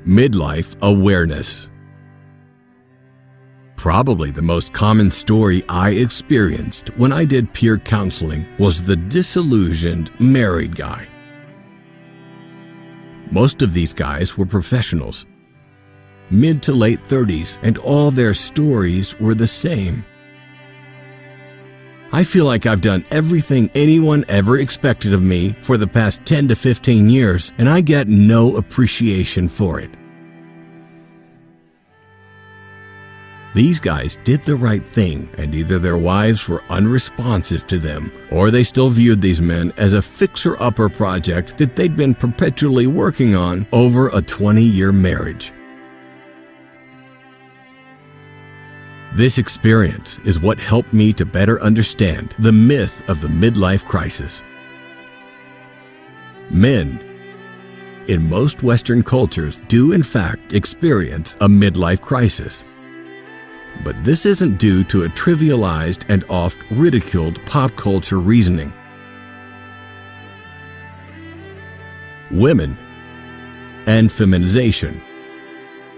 Midlife awareness. Probably the most common story I experienced when I did peer counseling was the disillusioned married guy. Most of these guys were professionals, mid to late 30s, and all their stories were the same. I feel like I've done everything anyone ever expected of me for the past 10 to 15 years, and I get no appreciation for it. These guys did the right thing, and either their wives were unresponsive to them, or they still viewed these men as a fixer-upper project that they'd been perpetually working on over a 20-year marriage. This experience is what helped me to better understand the myth of the midlife crisis. Men, in most Western cultures, do in fact experience a midlife crisis. But this isn't due to a trivialized and oft ridiculed pop culture reasoning. Women and feminization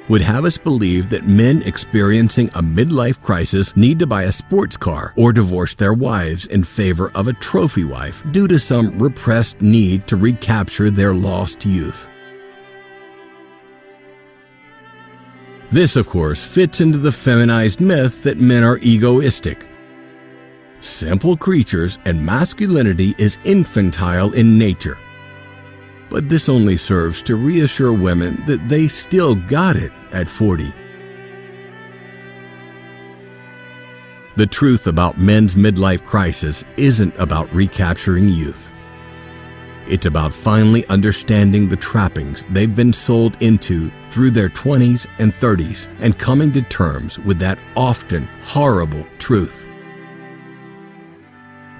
would have us believe that men experiencing a midlife crisis need to buy a sports car or divorce their wives in favor of a trophy wife due to some repressed need to recapture their lost youth. This, of course, fits into the feminized myth that men are egoistic, simple creatures, and masculinity is infantile in nature. But this only serves to reassure women that they still got it at 40. The truth about men's midlife crisis isn't about recapturing youth. It's about finally understanding the trappings they've been sold into through their 20s and 30s and coming to terms with that often horrible truth.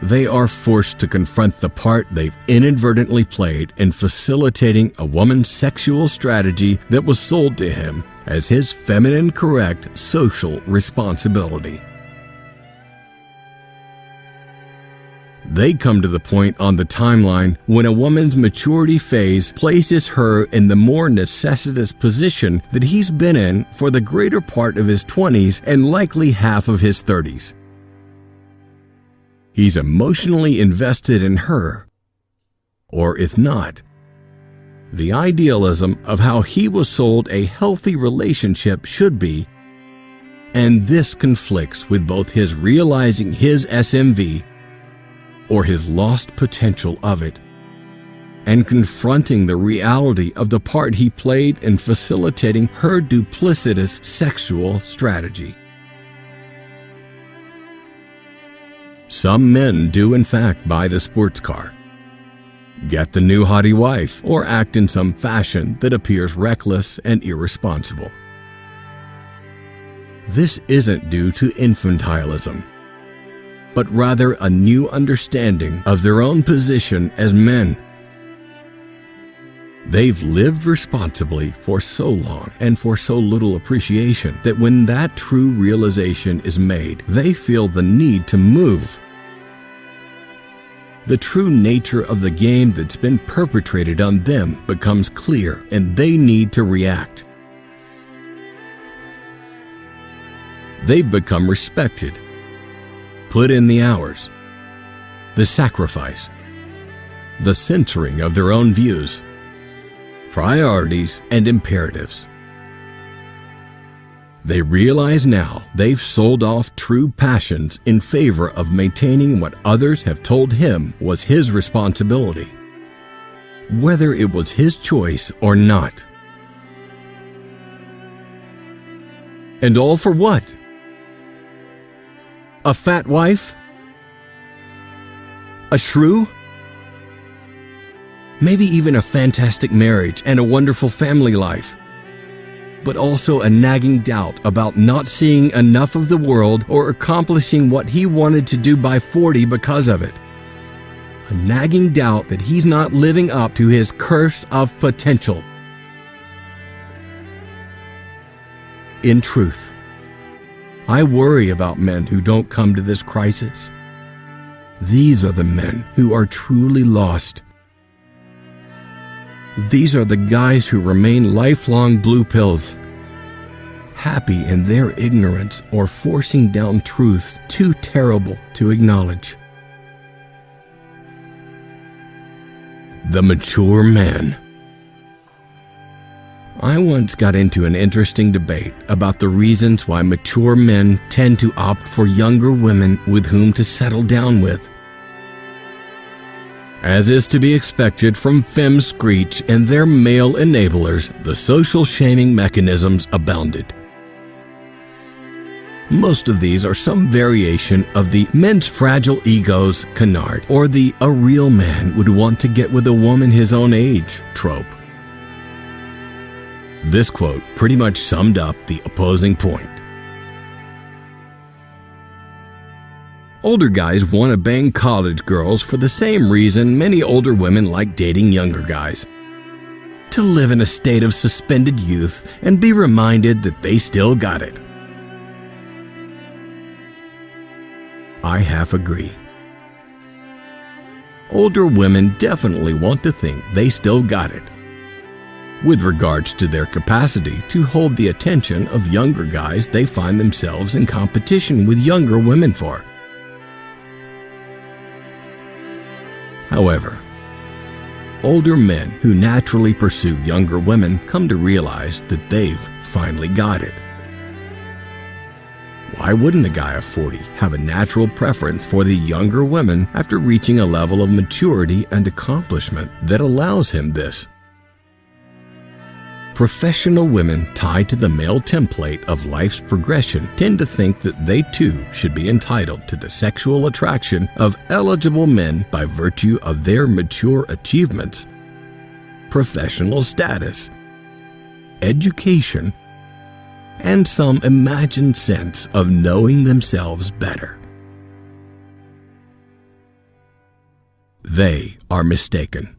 They are forced to confront the part they've inadvertently played in facilitating a woman's sexual strategy that was sold to him as his feminine correct social responsibility. They come to the point on the timeline when a woman's maturity phase places her in the more necessitous position that he's been in for the greater part of his 20s and likely half of his 30s. He's emotionally invested in her, or if not, the idealism of how he was sold a healthy relationship should be, and this conflicts with both his realizing his SMV or his lost potential of it, and confronting the reality of the part he played in facilitating her duplicitous sexual strategy. Some men do in fact buy the sports car, get the new hottie wife, or act in some fashion that appears reckless and irresponsible. This isn't due to infantilism, but rather a new understanding of their own position as men. They've lived responsibly for so long and for so little appreciation that when that true realization is made, they feel the need to move. The true nature of the game that's been perpetrated on them becomes clear, and they need to react. They've become respected, put in the hours, the sacrifice, the centering of their own views, priorities, and imperatives. They realize now they've sold off true passions in favor of maintaining what others have told him was his responsibility, whether it was his choice or not. And all for what? A fat wife? A shrew? Maybe even a fantastic marriage and a wonderful family life, but also a nagging doubt about not seeing enough of the world or accomplishing what he wanted to do by 40 because of it. A nagging doubt that he's not living up to his curse of potential. In truth, I worry about men who don't come to this crisis. These are the men who are truly lost. These are the guys who remain lifelong blue pills, happy in their ignorance or forcing down truths too terrible to acknowledge. The mature man. I once got into an interesting debate about the reasons why mature men tend to opt for younger women with whom to settle down with. As is to be expected from femme screech and their male enablers, the social shaming mechanisms abounded. Most of these are some variation of the men's fragile egos canard, or the a real man would want to get with a woman his own age trope. This quote pretty much summed up the opposing point. Older guys want to bang college girls for the same reason many older women like dating younger guys: to live in a state of suspended youth and be reminded that they still got it. I half agree. Older women definitely want to think they still got it, with regards to their capacity to hold the attention of younger guys they find themselves in competition with younger women for. However, older men who naturally pursue younger women come to realize that they've finally got it. Why wouldn't a guy of 40 have a natural preference for the younger women after reaching a level of maturity and accomplishment that allows him this? Professional women tied to the male template of life's progression tend to think that they too should be entitled to the sexual attraction of eligible men by virtue of their mature achievements, professional status, education, and some imagined sense of knowing themselves better. They are mistaken.